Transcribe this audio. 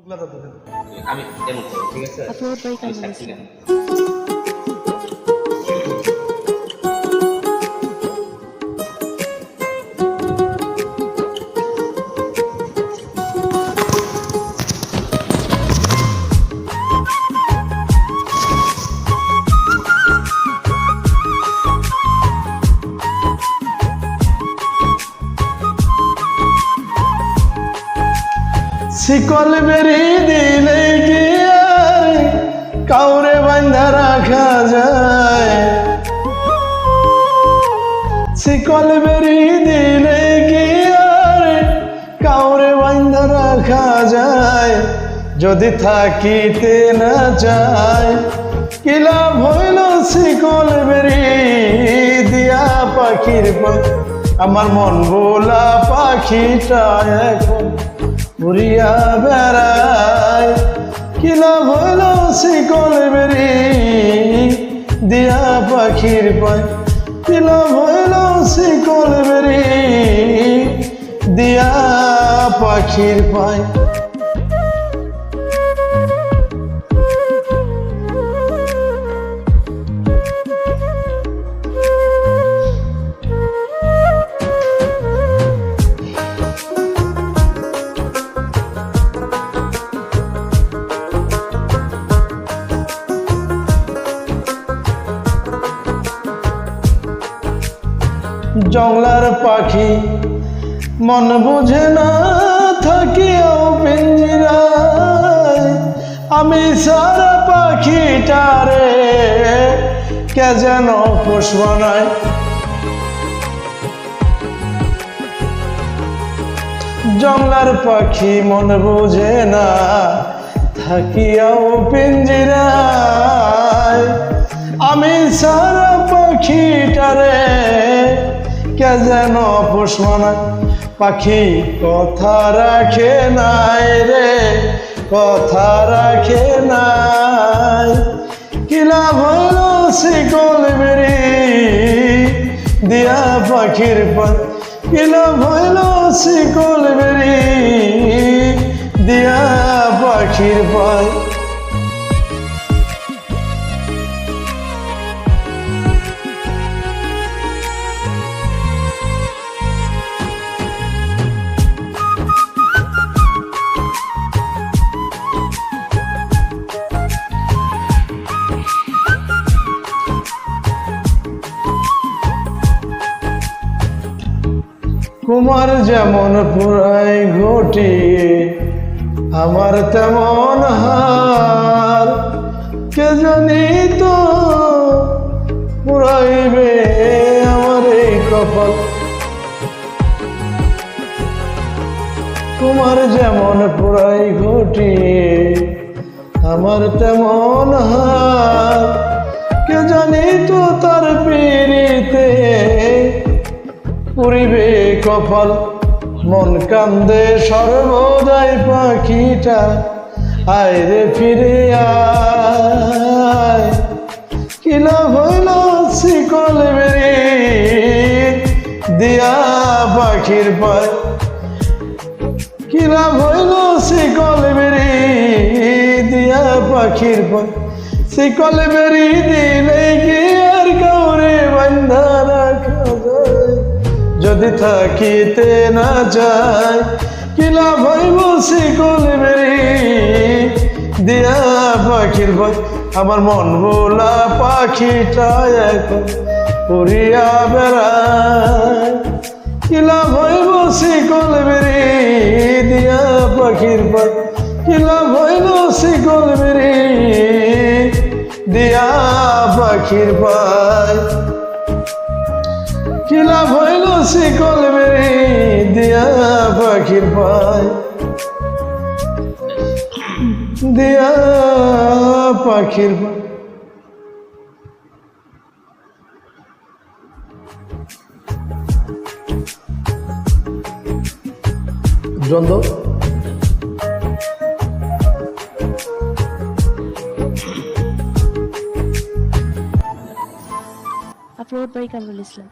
আমি এমন করব, ঠিক আছে? আমি সাক্ষী নেব। শিকল বেরি দিলে কি আর কাউরে বান্ধা রাখা যায়? শিকল বেরি দিলে কি আর কাউরে বান্ধা রাখা যায়? যদি থাকিতে না যায় কি লাভ হইল শিকল বেরি দিয়া পাখির পর? আমার মন ভোলা পাখিটা এখন উড়িয়া বেড়ায়, কি লাভ হইল শিকল বেরি দিয়া পাখির পায়? কি লাভ হইল শিকল বেরি দিয়া পাখির পায়? জংলার পাখি মন বুঝে না থাকিও পিঞ্জিরায়, আমি সারা পাখিটারে কে যেন পোষ বানায়। জংলার পাখি মন বুঝে না থাকিও পিঞ্জিরায়, আমি সারা পাখিটারে কে যেন পোষ মানায়। পাখি কথা রাখে নাই রে, কথা রাখে নাই, কি লাভ হইল শিকল বেরি দিয়া পাখির পায়? কি লাভ হইল শিকল বেরি দিয়া পাখির পায়? কুমার যেমন পুরাই ঘটি আমার তেমন হার, কে জানি তো পুরাইবে আমার এই কপাল। কুমার যেমন পুরাই ঘটি আমার তেমন হার, কে জানি তো তার পিড়িতে পুরিবে কপাল। মন কান্দে সর্বদাই পাখিটা আয় রে ফিরে আয়, কি লাভ হইল শিকল বেরি দিয়া পাখির পায়? কি লাভ হইল শিকল বেরি দিয়া পাখির পায়? শিকল বেরি দিলে কি আর কাউরে বান্ধা রাখা যায়? যদি থাকিতে না যায় কি লাভ হইব শিকল বেরি দিয়া পাখির পায়? আমার মন ভোলা পাখিটা এখন উড়িয়া বেড়ায়, কি লাভ হইব শিকল বেরি দিয়া পাখির পায়? কি লাভ হইল শিকল বেরি দিয়া পাখির পায়? কি লাভ হইল শিকল বেরি দিয়া পাখির পায়? দিয়া পাখির পায়? দ্বন্দ্ব upload by Kamrul Islam.